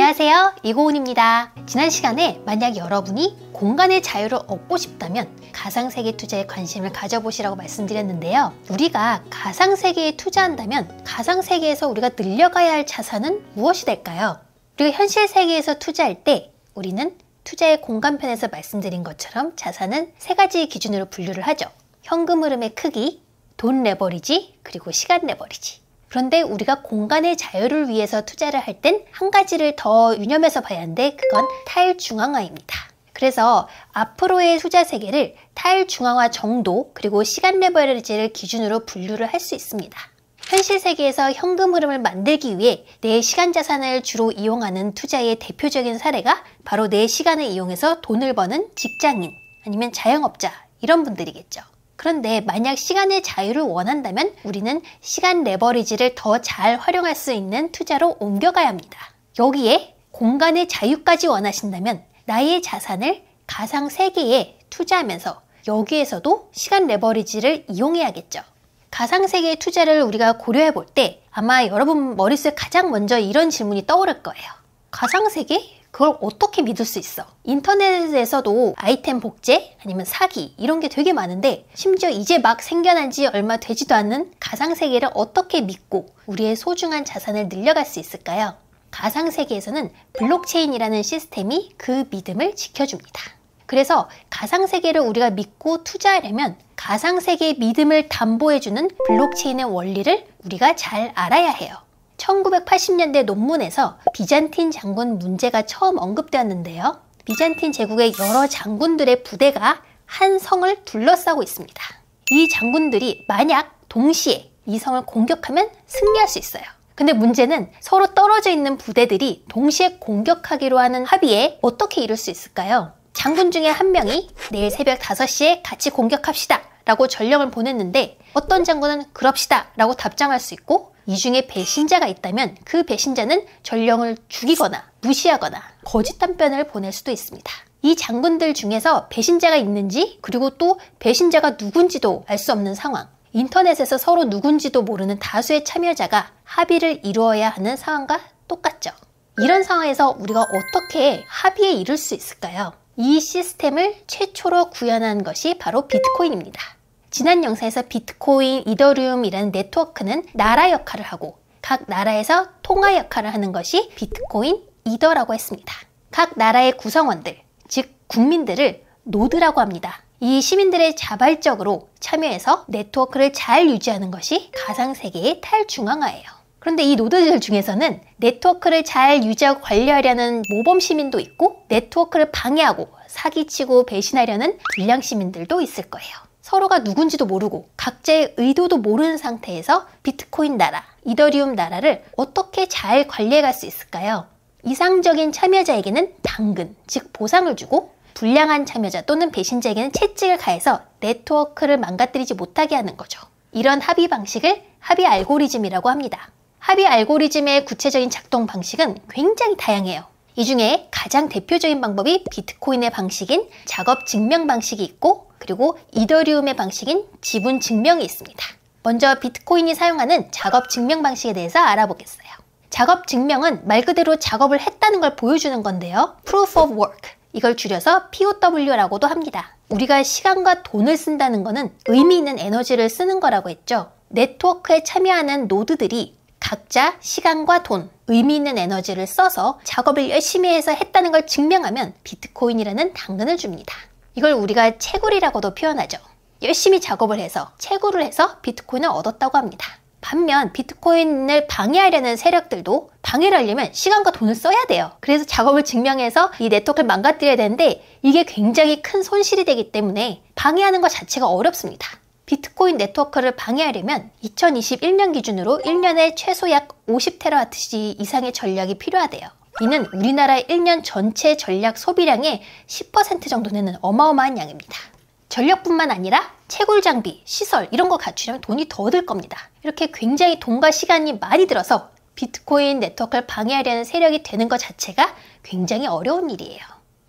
안녕하세요, 이고은입니다. 지난 시간에 만약 여러분이 공간의 자유를 얻고 싶다면 가상세계 투자에 관심을 가져보시라고 말씀드렸는데요. 우리가 가상세계에 투자한다면 가상세계에서 우리가 늘려가야 할 자산은 무엇이 될까요? 우리가 현실 세계에서 투자할 때 우리는 투자의 공간편에서 말씀드린 것처럼 자산은 세 가지 기준으로 분류를 하죠. 현금 흐름의 크기, 돈 레버리지, 그리고 시간 레버리지. 그런데 우리가 공간의 자유를 위해서 투자를 할 땐 한 가지를 더 유념해서 봐야 하는데 그건 탈중앙화입니다. 그래서 앞으로의 투자 세계를 탈중앙화 정도 그리고 시간 레버리지를 기준으로 분류를 할 수 있습니다. 현실 세계에서 현금 흐름을 만들기 위해 내 시간 자산을 주로 이용하는 투자의 대표적인 사례가 바로 내 시간을 이용해서 돈을 버는 직장인 아니면 자영업자 이런 분들이겠죠. 그런데 만약 시간의 자유를 원한다면 우리는 시간 레버리지를 더 잘 활용할 수 있는 투자로 옮겨가야 합니다. 여기에 공간의 자유까지 원하신다면 나의 자산을 가상 세계에 투자하면서 여기에서도 시간 레버리지를 이용해야겠죠. 가상세계의 투자를 우리가 고려해 볼 때 아마 여러분 머릿속에 가장 먼저 이런 질문이 떠오를 거예요. 가상세계? 그걸 어떻게 믿을 수 있어? 인터넷에서도 아이템 복제 아니면 사기 이런 게 되게 많은데 심지어 이제 막 생겨난 지 얼마 되지도 않는 가상세계를 어떻게 믿고 우리의 소중한 자산을 늘려갈 수 있을까요? 가상세계에서는 블록체인이라는 시스템이 그 믿음을 지켜줍니다. 그래서 가상세계를 우리가 믿고 투자하려면 가상세계의 믿음을 담보해주는 블록체인의 원리를 우리가 잘 알아야 해요. 1980년대 논문에서 비잔틴 장군 문제가 처음 언급되었는데요. 비잔틴 제국의 여러 장군들의 부대가 한 성을 둘러싸고 있습니다. 이 장군들이 만약 동시에 이 성을 공격하면 승리할 수 있어요. 근데 문제는 서로 떨어져 있는 부대들이 동시에 공격하기로 하는 합의에 어떻게 이룰 수 있을까요? 장군 중에 한 명이 내일 새벽 5시에 같이 공격합시다 라고 전령을 보냈는데 어떤 장군은 그럽시다 라고 답장할 수 있고 이 중에 배신자가 있다면 그 배신자는 전령을 죽이거나 무시하거나 거짓 답변을 보낼 수도 있습니다. 이 장군들 중에서 배신자가 있는지 그리고 또 배신자가 누군지도 알 수 없는 상황, 인터넷에서 서로 누군지도 모르는 다수의 참여자가 합의를 이루어야 하는 상황과 똑같죠. 이런 상황에서 우리가 어떻게 합의에 이를 수 있을까요? 이 시스템을 최초로 구현한 것이 바로 비트코인입니다. 지난 영상에서 비트코인, 이더리움이라는 네트워크는 나라 역할을 하고 각 나라에서 통화 역할을 하는 것이 비트코인, 이더라고 했습니다. 각 나라의 구성원들, 즉 국민들을 노드라고 합니다. 이 시민들의 자발적으로 참여해서 네트워크를 잘 유지하는 것이 가상세계의 탈중앙화예요. 그런데 이 노드들 중에서는 네트워크를 잘 유지하고 관리하려는 모범 시민도 있고 네트워크를 방해하고 사기치고 배신하려는 불량 시민들도 있을 거예요. 서로가 누군지도 모르고 각자의 의도도 모르는 상태에서 비트코인 나라, 이더리움 나라를 어떻게 잘 관리해 갈 수 있을까요? 이상적인 참여자에게는 당근, 즉 보상을 주고 불량한 참여자 또는 배신자에게는 채찍을 가해서 네트워크를 망가뜨리지 못하게 하는 거죠. 이런 합의 방식을 합의 알고리즘이라고 합니다. 합의 알고리즘의 구체적인 작동 방식은 굉장히 다양해요. 이 중에 가장 대표적인 방법이 비트코인의 방식인 작업 증명 방식이 있고 그리고 이더리움의 방식인 지분 증명이 있습니다. 먼저 비트코인이 사용하는 작업 증명 방식에 대해서 알아보겠어요. 작업 증명은 말 그대로 작업을 했다는 걸 보여주는 건데요. Proof of Work, 이걸 줄여서 POW라고도 합니다. 우리가 시간과 돈을 쓴다는 것은 의미 있는 에너지를 쓰는 거라고 했죠. 네트워크에 참여하는 노드들이 각자 시간과 돈, 의미 있는 에너지를 써서 작업을 열심히 해서 했다는 걸 증명하면 비트코인이라는 당근을 줍니다. 이걸 우리가 채굴이라고도 표현하죠. 열심히 작업을 해서 채굴을 해서 비트코인을 얻었다고 합니다. 반면 비트코인을 방해하려는 세력들도 방해를 하려면 시간과 돈을 써야 돼요. 그래서 작업을 증명해서 이 네트워크를 망가뜨려야 되는데 이게 굉장히 큰 손실이 되기 때문에 방해하는 것 자체가 어렵습니다. 비트코인 네트워크를 방해하려면 2021년 기준으로 1년에 최소 약 50테라와트시 이상의 전략이 필요하대요. 이는 우리나라의 1년 전체 전략 소비량의 10% 정도 되는 어마어마한 양입니다. 전력뿐만 아니라 채굴 장비, 시설 이런 거 갖추려면 돈이 더 들 겁니다. 이렇게 굉장히 돈과 시간이 많이 들어서 비트코인 네트워크를 방해하려는 세력이 되는 것 자체가 굉장히 어려운 일이에요.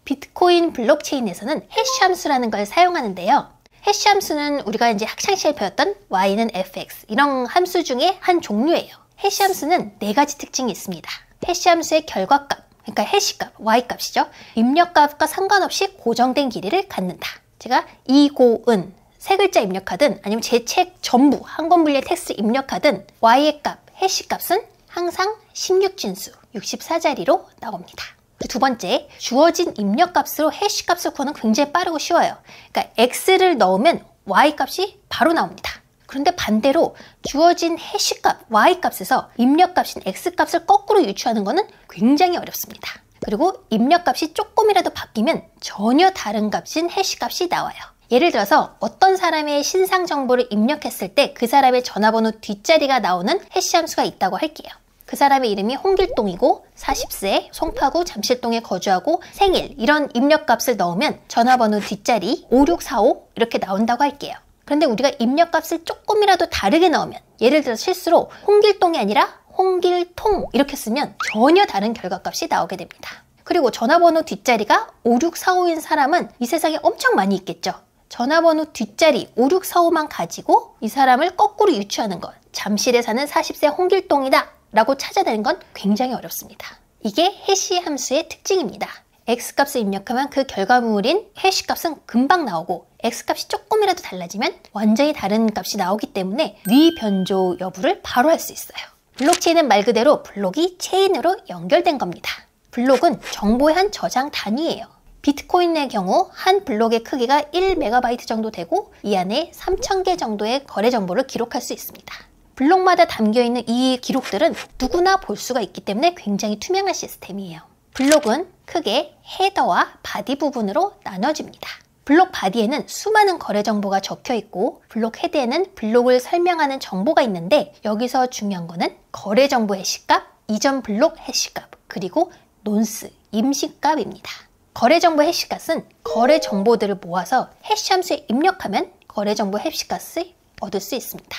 비트코인 블록체인에서는 해시 함수라는 걸 사용하는데요. 해시 함수는 우리가 이제 학창시절에 배웠던 y는 fx 이런 함수 중에 한 종류예요. 해시 함수는 4가지 특징이 있습니다. 해시 함수의 결과값, 그러니까 해시값, y값이죠. 입력값과 상관없이 고정된 길이를 갖는다. 제가 이고은 세 글자 입력하든 아니면 제 책 전부 한 권 분리의 텍스트를 입력하든 y의 값, 해시값은 항상 16진수 64자리로 나옵니다. 두 번째, 주어진 입력값으로 해시값을 구하는 굉장히 빠르고 쉬워요. 그러니까 x를 넣으면 y값이 바로 나옵니다. 그런데 반대로 주어진 해시값, y값에서 입력값인 x값을 거꾸로 유추하는 것은 굉장히 어렵습니다. 그리고 입력값이 조금이라도 바뀌면 전혀 다른 값인 해시값이 나와요. 예를 들어서 어떤 사람의 신상 정보를 입력했을 때 그 사람의 전화번호 뒷자리가 나오는 해시 함수가 있다고 할게요. 그 사람의 이름이 홍길동이고 40세, 송파구 잠실동에 거주하고 생일 이런 입력값을 넣으면 전화번호 뒷자리 5645 이렇게 나온다고 할게요. 그런데 우리가 입력값을 조금이라도 다르게 넣으면 예를 들어 실수로 홍길동이 아니라 홍길통 이렇게 쓰면 전혀 다른 결과값이 나오게 됩니다. 그리고 전화번호 뒷자리가 5645인 사람은 이 세상에 엄청 많이 있겠죠. 전화번호 뒷자리 5645만 가지고 이 사람을 거꾸로 유추하는 것, 잠실에 사는 40세 홍길동이다 라고 찾아내는 건 굉장히 어렵습니다. 이게 해시 함수의 특징입니다. x값을 입력하면 그 결과물인 해시값은 금방 나오고 x값이 조금이라도 달라지면 완전히 다른 값이 나오기 때문에 위변조 여부를 바로 알 수 있어요. 블록체인은 말 그대로 블록이 체인으로 연결된 겁니다. 블록은 정보의 한 저장 단위예요. 비트코인의 경우 한 블록의 크기가 1MB 정도 되고 이 안에 3000개 정도의 거래 정보를 기록할 수 있습니다. 블록마다 담겨있는 이 기록들은 누구나 볼 수가 있기 때문에 굉장히 투명한 시스템이에요. 블록은 크게 헤더와 바디 부분으로 나눠집니다. 블록 바디에는 수많은 거래 정보가 적혀 있고 블록 헤드에는 블록을 설명하는 정보가 있는데 여기서 중요한 거는 거래 정보 해시값, 이전 블록 해시값, 그리고 논스, 임시값입니다. 거래 정보 해시값은 거래 정보들을 모아서 해시 함수에 입력하면 거래 정보 해시값을 얻을 수 있습니다.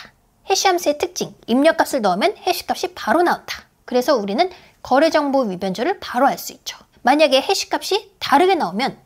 해시 함수의 특징, 입력값을 넣으면 해시값이 바로 나온다. 그래서 우리는 거래 정보 위변조를 바로 알 수 있죠. 만약에 해시값이 다르게 나오면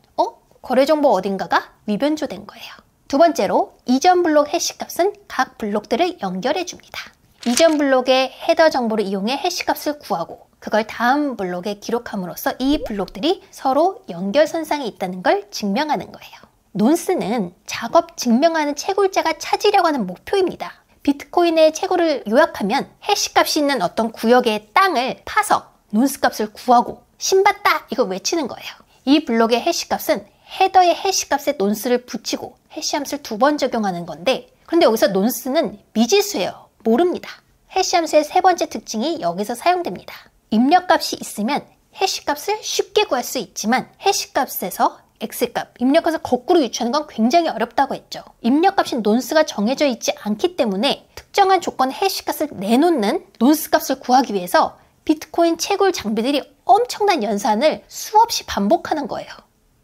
거래 정보 어딘가가 위변조된 거예요. 두 번째로 이전 블록 해시값은 각 블록들을 연결해 줍니다. 이전 블록의 헤더 정보를 이용해 해시값을 구하고 그걸 다음 블록에 기록함으로써 이 블록들이 서로 연결선상에 있다는 걸 증명하는 거예요. 논스는 작업 증명하는 채굴자가 찾으려고 하는 목표입니다. 비트코인의 채굴을 요약하면 해시값이 있는 어떤 구역의 땅을 파서 논스값을 구하고 신받다 이거 외치는 거예요. 이 블록의 해시값은 헤더의 해시값에 논스를 붙이고 해시함수를 2번 적용하는 건데 그런데 여기서 논스는 미지수예요. 모릅니다. 해시함수의 세 번째 특징이 여기서 사용됩니다. 입력값이 있으면 해시값을 쉽게 구할 수 있지만 해시값에서 x값, 입력값을 거꾸로 유추하는 건 굉장히 어렵다고 했죠. 입력값인 논스가 정해져 있지 않기 때문에 특정한 조건 해시값을 내놓는 논스값을 구하기 위해서 비트코인 채굴 장비들이 엄청난 연산을 수없이 반복하는 거예요.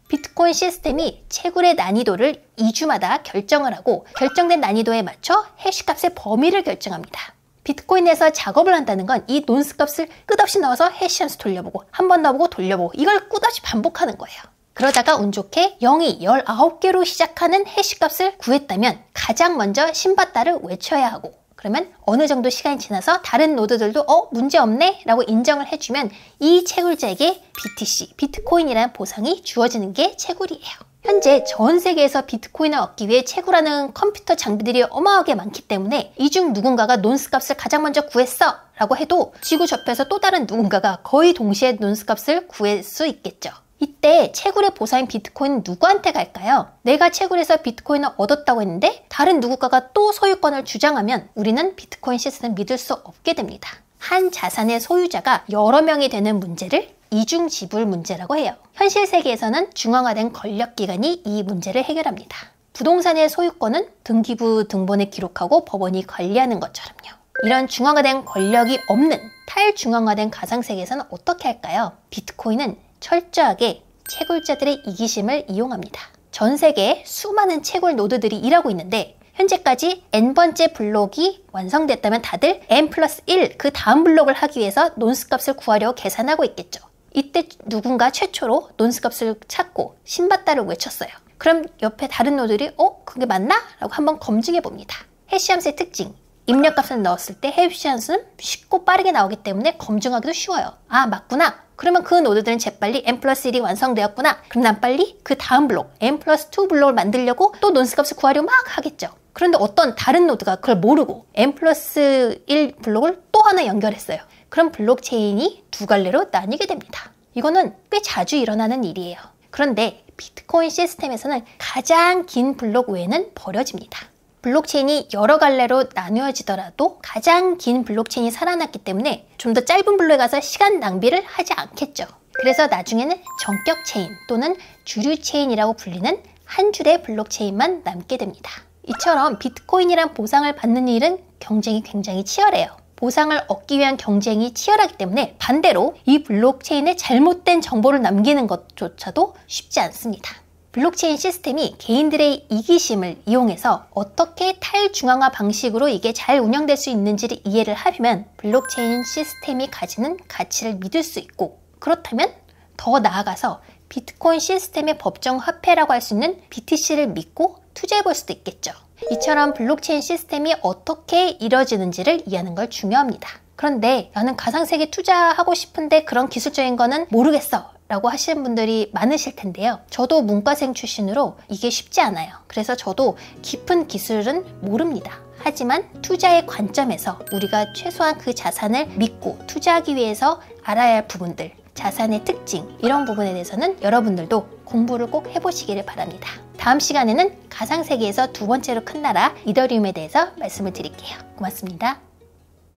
비트코인 시스템이 채굴의 난이도를 2주마다 결정을 하고 결정된 난이도에 맞춰 해시값의 범위를 결정합니다. 비트코인에서 작업을 한다는 건 이 논스 값을 끝없이 넣어서 해시함수 돌려보고 한 번 넣어보고 돌려보고 이걸 끝없이 반복하는 거예요. 그러다가 운 좋게 0이 19개로 시작하는 해시값을 구했다면 가장 먼저 신받다를 외쳐야 하고 그러면 어느 정도 시간이 지나서 다른 노드들도 문제없네 라고 인정을 해주면 이 채굴자에게 BTC, 비트코인이라는 보상이 주어지는 게 채굴이에요. 현재 전 세계에서 비트코인을 얻기 위해 채굴하는 컴퓨터 장비들이 어마어마하게 많기 때문에 이 중 누군가가 논스 값을 가장 먼저 구했어 라고 해도 지구 저편에서 또 다른 누군가가 거의 동시에 논스 값을 구할 수 있겠죠. 이때 채굴의 보상인 비트코인은 누구한테 갈까요? 내가 채굴해서 비트코인을 얻었다고 했는데 다른 누군가가 또 소유권을 주장하면 우리는 비트코인 시스템을 믿을 수 없게 됩니다. 한 자산의 소유자가 여러 명이 되는 문제를 이중지불 문제라고 해요. 현실 세계에서는 중앙화된 권력기관이 이 문제를 해결합니다. 부동산의 소유권은 등기부 등본에 기록하고 법원이 관리하는 것처럼요. 이런 중앙화된 권력이 없는 탈중앙화된 가상세계에서는 어떻게 할까요? 비트코인은 철저하게 채굴자들의 이기심을 이용합니다. 전 세계에 수많은 채굴 노드들이 일하고 있는데 현재까지 n번째 블록이 완성됐다면 다들 n+1 그 다음 블록을 하기 위해서 논스 값을 구하려고 계산하고 있겠죠. 이때 누군가 최초로 논스 값을 찾고 신받다를 외쳤어요. 그럼 옆에 다른 노드들이 그게 맞나? 라고 한번 검증해 봅니다. 해시함수의 특징, 입력값을 넣었을 때 해시함수는 쉽고 빠르게 나오기 때문에 검증하기도 쉬워요. 아 맞구나. 그러면 그 노드들은 재빨리 n+1이 완성되었구나. 그럼 난 빨리 그 다음 블록 n+2 블록을 만들려고 또 논스값을 구하려 막 하겠죠. 그런데 어떤 다른 노드가 그걸 모르고 n+1 블록을 또 하나 연결했어요. 그럼 블록체인이 두 갈래로 나뉘게 됩니다. 이거는 꽤 자주 일어나는 일이에요. 그런데 비트코인 시스템에서는 가장 긴 블록 외에는 버려집니다. 블록체인이 여러 갈래로 나누어지더라도 가장 긴 블록체인이 살아났기 때문에 좀 더 짧은 블록에 가서 시간 낭비를 하지 않겠죠. 그래서 나중에는 전격 체인 또는 주류 체인이라고 불리는 한 줄의 블록체인만 남게 됩니다. 이처럼 비트코인이란 보상을 받는 일은 경쟁이 굉장히 치열해요. 보상을 얻기 위한 경쟁이 치열하기 때문에 반대로 이 블록체인에 잘못된 정보를 남기는 것조차도 쉽지 않습니다. 블록체인 시스템이 개인들의 이기심을 이용해서 어떻게 탈중앙화 방식으로 이게 잘 운영될 수 있는지를 이해를 하려면 블록체인 시스템이 가지는 가치를 믿을 수 있고, 그렇다면 더 나아가서 비트코인 시스템의 법정 화폐라고 할 수 있는 BTC를 믿고 투자해 볼 수도 있겠죠. 이처럼 블록체인 시스템이 어떻게 이뤄지는지를 이해하는 걸 중요합니다. 그런데 나는 가상세계 투자하고 싶은데 그런 기술적인 거는 모르겠어 라고 하시는 분들이 많으실 텐데요. 저도 문과생 출신으로 이게 쉽지 않아요. 그래서 저도 깊은 기술은 모릅니다. 하지만 투자의 관점에서 우리가 최소한 그 자산을 믿고 투자하기 위해서 알아야 할 부분들, 자산의 특징, 이런 부분에 대해서는 여러분들도 공부를 꼭 해보시기를 바랍니다. 다음 시간에는 가상세계에서 두 번째로 큰 나라 이더리움에 대해서 말씀을 드릴게요. 고맙습니다.